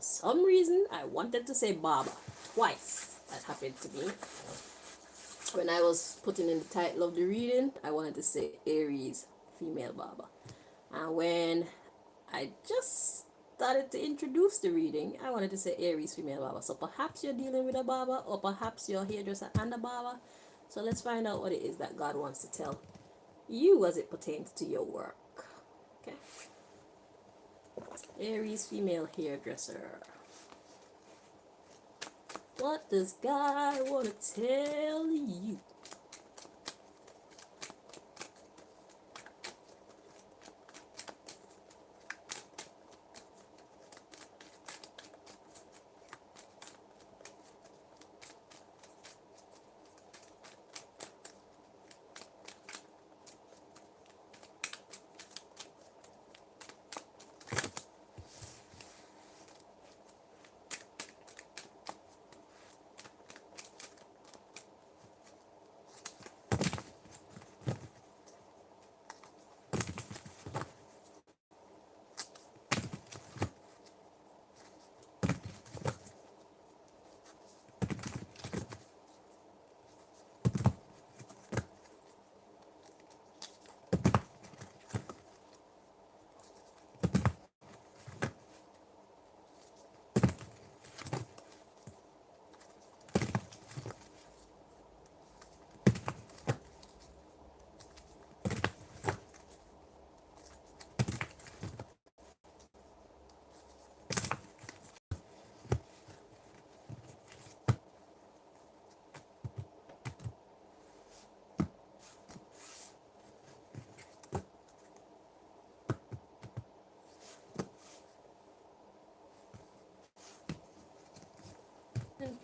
some reason I wanted to say barber twice. That happened to me. When I was putting in the title of the reading, I wanted to say Aries, female barber. And when I just started to introduce the reading, I wanted to say Aries, female barber. So perhaps you're dealing with a barber, or perhaps you're a hairdresser and a barber. So let's find out what it is that God wants to tell you as it pertains to your work. Okay. Aries, female hairdresser. What does God want to tell you?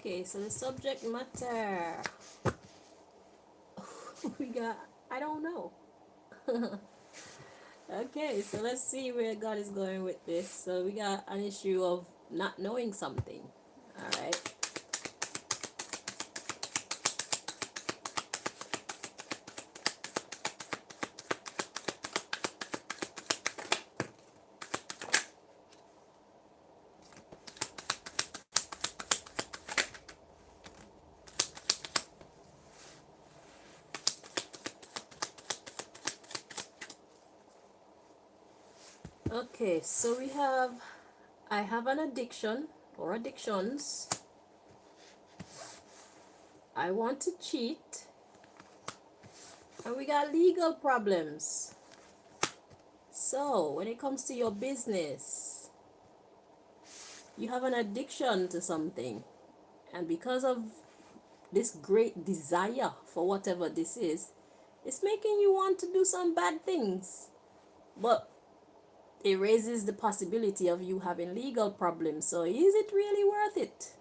Okay, so the subject matter. We got, I don't know. Okay, so let's see where God is going with this. So we got an issue of not knowing something. All right. Okay, so we have, I have an addiction or addictions. I want to cheat. And we got legal problems. So when it comes to your business, you have an addiction to something. And because of this great desire for whatever this is, it's making you want to do some bad things. But it raises the possibility of you having legal problems. So is it really worth it?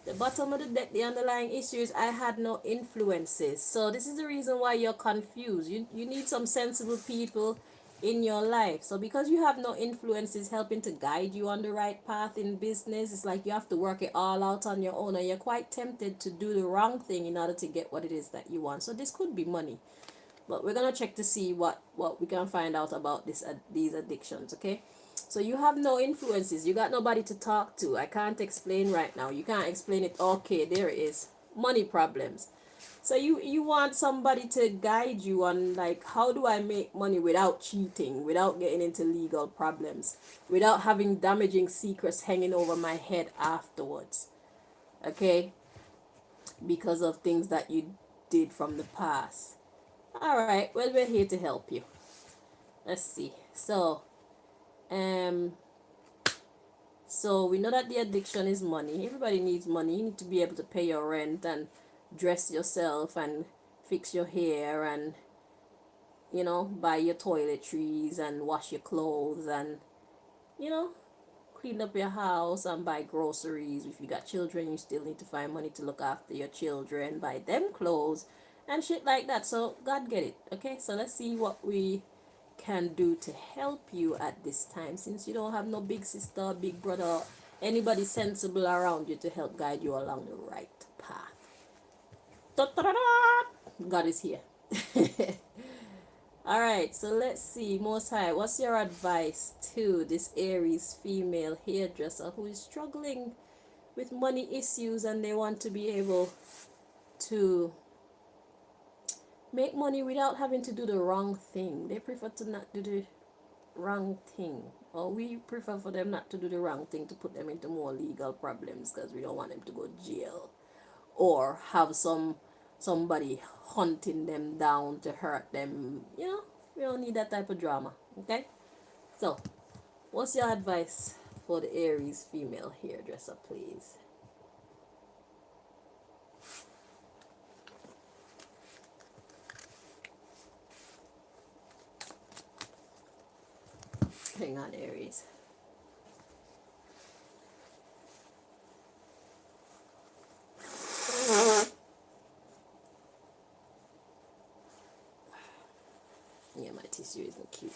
The bottom of the deck, the underlying issue is I had no influences. So this is the reason why you're confused. You need some sensible people in your life. So because you have no influences helping to guide you on the right path in business, it's like you have to work it all out on your own, and you're quite tempted to do the wrong thing in order to get what it is that you want. So this could be money. But we're gonna check to see what we can find out about these addictions, okay? So you have no influences. You got nobody to talk to. I can't explain right now. You can't explain it. Okay, there it is. Money problems. So you want somebody to guide you on, like, how do I make money without cheating, without getting into legal problems, without having damaging secrets hanging over my head afterwards, okay? Because of things that you did from the past. All right, well, we're here to help you. Let's see. Um, so we know that the addiction is money. Everybody needs money. You need to be able to pay your rent and dress yourself and fix your hair and, you know, buy your toiletries and wash your clothes and, you know, clean up your house and buy groceries. If you got children, you still need to find money to look after your children, buy them clothes and shit like that. So God get it. Okay, so let's see what we can do to help you at this time, since you don't have no big sister, big brother, anybody sensible around you to help guide you along the right path. Da-da-da-da! God is here. All right, so let's see. Most High, what's your advice to this Aries female hairdresser who is struggling with money issues and they want to be able to make money without having to do the wrong thing? They prefer to not do the wrong thing, or we prefer for them not to do the wrong thing to put them into more legal problems because we don't want them to go to jail or have somebody hunting them down to hurt them. We don't need that type of drama. Okay, so what's your advice for the Aries female hairdresser, please? Hang on, Aries. Yeah, my tissue isn't cute.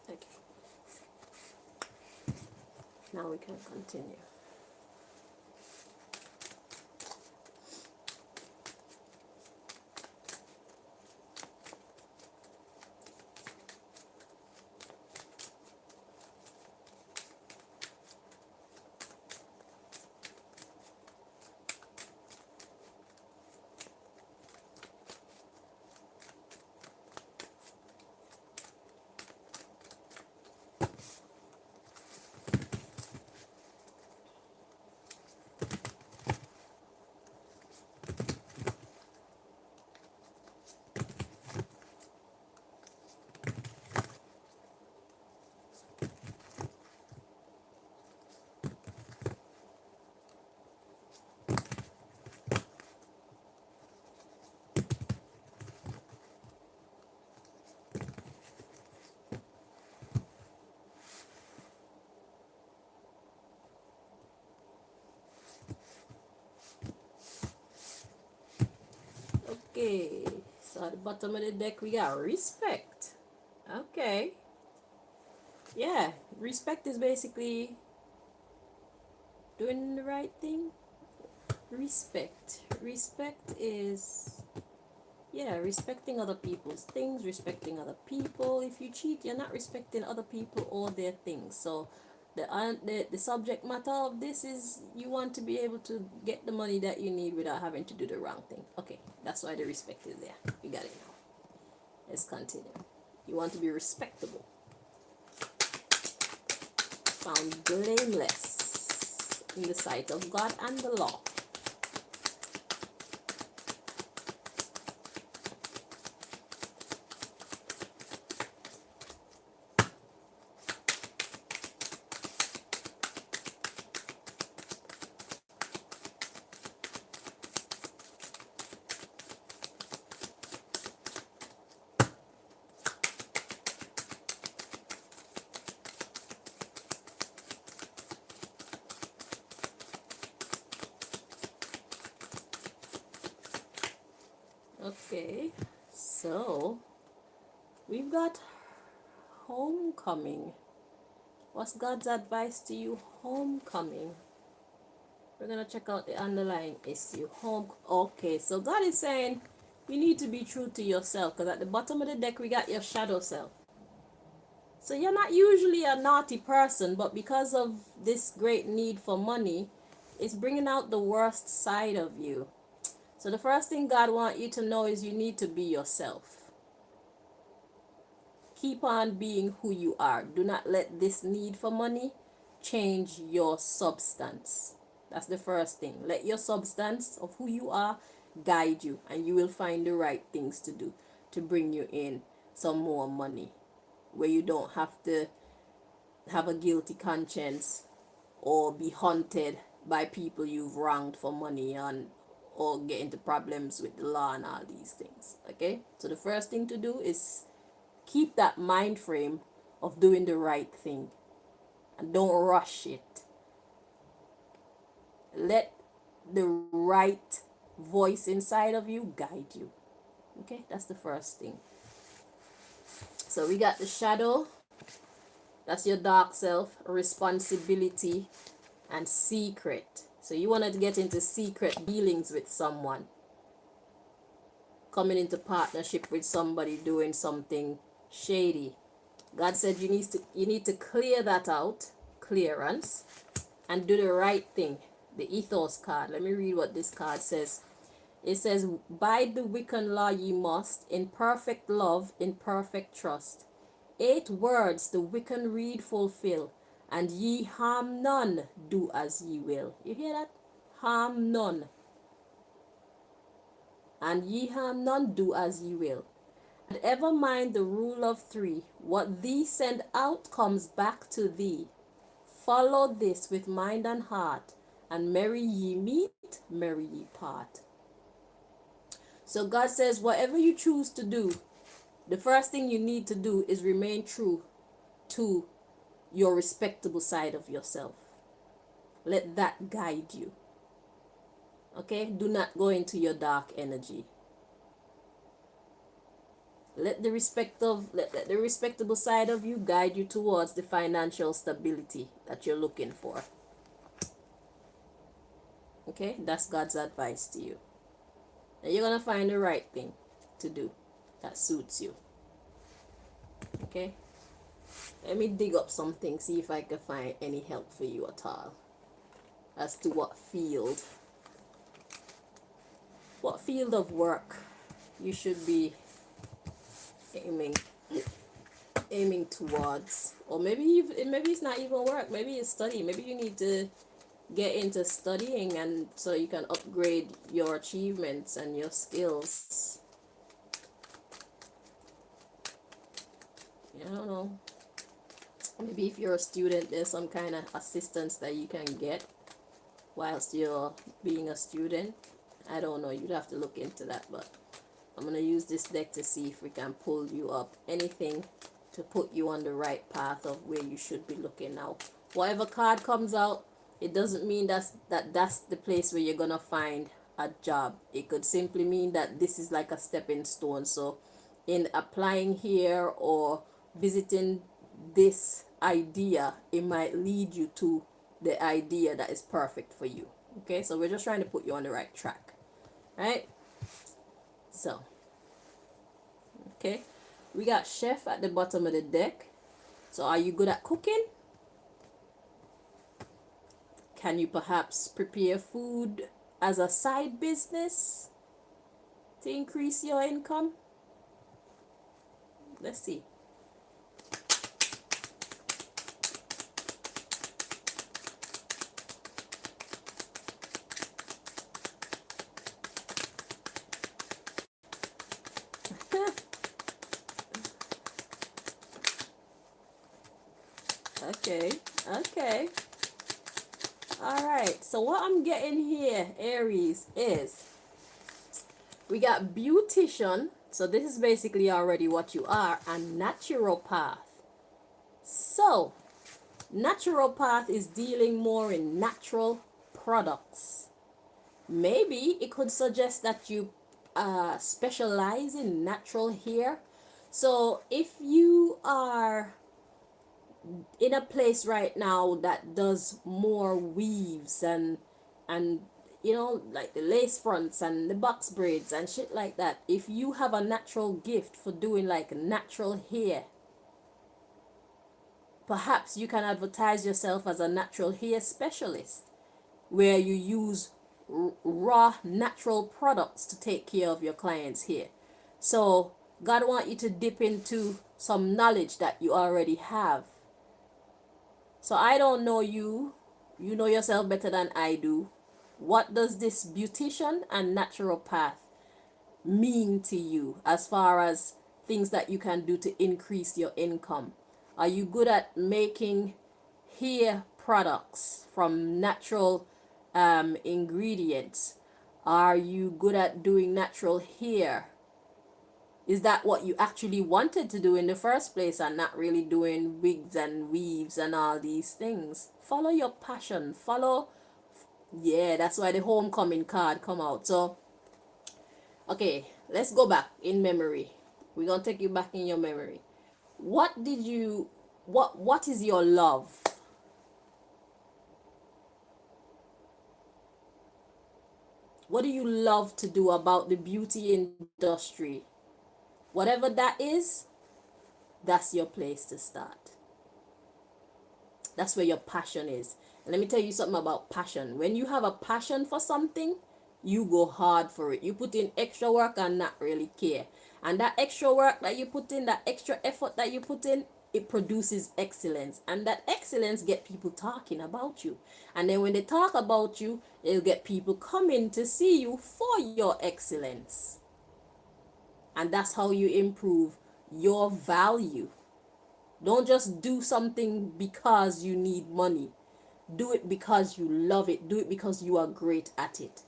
Okay, now we can continue. Okay, so at the bottom of the deck we got respect. Okay, yeah, respect is basically doing the right thing. Respect is, yeah, respecting other people's things, respecting other people. If you cheat, you're not respecting other people or their things. So the subject matter of this is you want to be able to get the money that you need without having to do the wrong thing. Okay, that's why the respect is there. You got it now. Let's continue. You want to be respectable, found blameless in the sight of God and the law. Okay, so we've got homecoming. What's God's advice to you? Homecoming. We're gonna check out the underlying issue. Okay, so God is saying you need to be true to yourself, because at the bottom of the deck we got your shadow self. So you're not usually a naughty person, but because of this great need for money, it's bringing out the worst side of you. So the first thing God wants you to know is you need to be yourself. Keep on being who you are. Do not let this need for money change your substance. That's the first thing. Let your substance of who you are guide you, and you will find the right things to do to bring you in some more money, where you don't have to have a guilty conscience or be haunted by people you've wronged for money and or get into problems with the law and all these things. Okay, so the first thing to do is keep that mind frame of doing the right thing and don't rush it. Let the right voice inside of you guide you. Okay, that's the first thing. So we got the shadow. That's your dark self, responsibility, and secret. So you want to get into secret dealings with someone, coming into partnership with somebody doing something shady. God said you need to clear that out, clearance, and do the right thing. The ethos card. Let me read what this card says. It says, "By the wicked law ye must, in perfect love, in perfect trust. 8 words the wicked read fulfill, and ye harm none, do as ye will." You hear that? Harm none. And ye harm none, do as ye will. And ever mind the rule of 3. What thee send out comes back to thee. Follow this with mind and heart, and merry ye meet, merry ye part. So God says, whatever you choose to do, the first thing you need to do is remain true to your respectable side of yourself. Let that guide you. Okay? Do not go into your dark energy. Let the respectable side of you guide you towards the financial stability that you're looking for. Okay? That's God's advice to you. And you're going to find the right thing to do that suits you. Okay? Let me dig up something, see if I can find any help for you at all as to what field of work you should be aiming towards. Or maybe it's not even work, maybe it's study. Maybe you need to get into studying, and so you can upgrade your achievements and your skills. I don't know. Maybe if you're a student, there's some kind of assistance that you can get whilst you're being a student. I don't know. You'd have to look into that, but I'm going to use this deck to see if we can pull you up. Anything to put you on the right path of where you should be looking now. Whatever card comes out, it doesn't mean that's the place where you're going to find a job. It could simply mean that this is like a stepping stone. So in applying here or visiting this idea, it might lead you to the idea that is perfect for you. Okay, so we're just trying to put you on the right track. Right? So, okay, we got chef at the bottom of the deck. So are you good at cooking? Can you perhaps prepare food as a side business to increase your income? Let's see. Okay. All right. So what I'm getting here, Aries, is we got beautician. So this is basically already what you are, and naturopath. So naturopath is dealing more in natural products. Maybe it could suggest that you specialize in natural hair. So if you are in a place right now that does more weaves and you know, like the lace fronts and the box braids and shit like that, if you have a natural gift for doing like natural hair, perhaps you can advertise yourself as a natural hair specialist where you use raw natural products to take care of your clients' hair. So God want you to dip into some knowledge that you already have. So I don't know you. You know yourself better than I do. What does this beautician and naturopath mean to you as far as things that you can do to increase your income? Are you good at making hair products from natural ingredients? Are you good at doing natural hair? Is that what you actually wanted to do in the first place, and not really doing wigs and weaves and all these things? Follow your passion. Yeah, that's why the homecoming card come out. So, okay, let's go back in memory. We're gonna take you back in your memory. What did you what is your love? What do you love to do about the beauty industry? Whatever that is, that's your place to start. That's where your passion is. And let me tell you something about passion. When you have a passion for something, you go hard for it. You put in extra work and not really care. And that extra work that you put in, that extra effort that you put in, it produces excellence. And that excellence get people talking about you. And then when they talk about you, they'll get people coming to see you for your excellence. And that's how you improve your value. Don't just do something because you need money. Do it because you love it. Do it because you are great at it.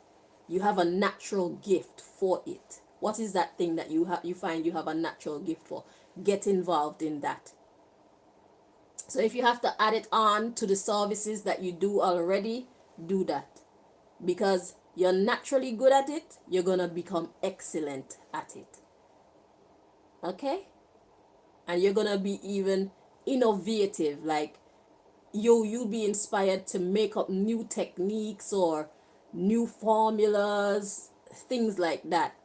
You have a natural gift for it. What is that thing that you find you have a natural gift for? Get involved in that. So if you have to add it on to the services that you do already, do that. Because you're naturally good at it, you're going to become excellent at it. Okay? And you're going to be even innovative. Like, you'll be inspired to make up new techniques or new formulas, things like that.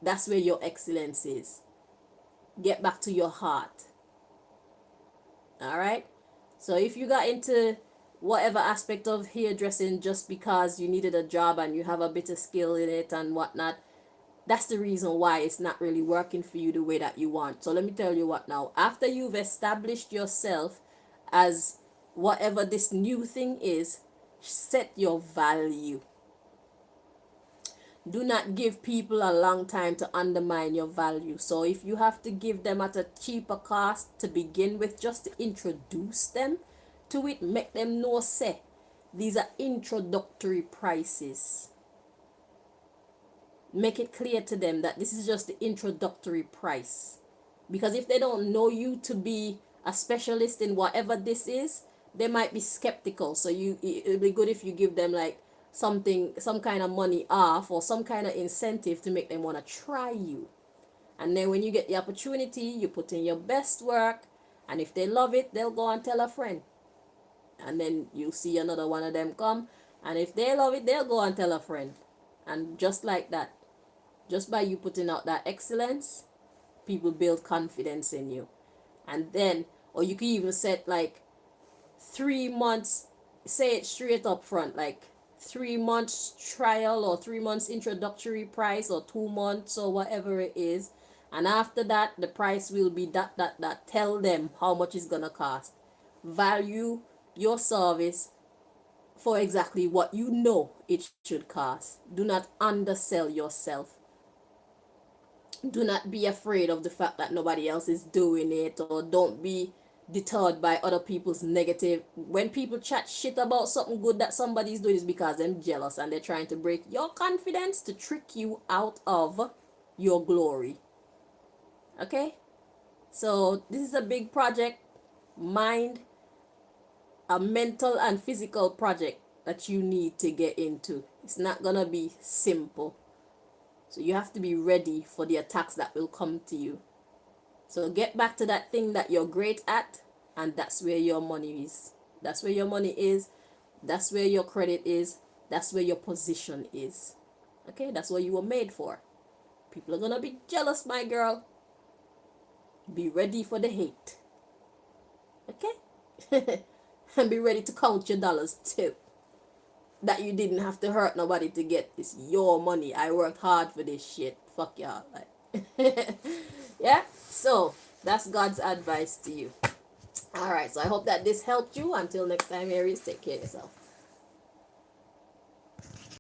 That's where your excellence is. Get back to your heart. All right? So if you got into whatever aspect of hairdressing just because you needed a job and you have a bit of skill in it and whatnot, that's the reason why it's not really working for you the way that you want. So let me tell you what now. After you've established yourself as whatever this new thing is, set your value. Do not give people a long time to undermine your value. So if you have to give them at a cheaper cost to begin with, just to introduce them to it, make them know, say, these are introductory prices. Make it clear to them that this is just the introductory price. Because if they don't know you to be a specialist in whatever this is, they might be skeptical. So it'll be good if you give them like some kind of money off or some kind of incentive to make them want to try you. And then when you get the opportunity, you put in your best work, and if they love it, they'll go and tell a friend. And then you'll see another one of them come, and if they love it, they'll go and tell a friend. And just like that, just by you putting out that excellence, people build confidence in you. And then, or you can even set like 3 months, say it straight up front, like 3 months trial or 3 months introductory price or 2 months or whatever it is. And after that, the price will be that. Tell them how much it's gonna cost. Value your service for exactly what you know it should cost. Do not undersell yourself. Do not be afraid of the fact that nobody else is doing it, or don't be deterred by other people's negative. When people chat shit about something good that somebody's doing, is because they're jealous and they're trying to break your confidence to trick you out of your glory. Okay? So this is a big project, mind, a mental and physical project that you need to get into. It's not gonna be simple. So you have to be ready for the attacks that will come to you. So get back to that thing that you're great at, and that's where your money is. That's where your money is. That's where your credit is. That's where your position is. Okay, that's what you were made for. People are gonna be jealous, my girl. Be ready for the hate. Okay? And be ready to count your dollars too. That you didn't have to hurt nobody to get. It's your money. I worked hard for this shit. Fuck y'all. Like, yeah? So, that's God's advice to you. Alright, so I hope that this helped you. Until next time, Aries, take care of yourself.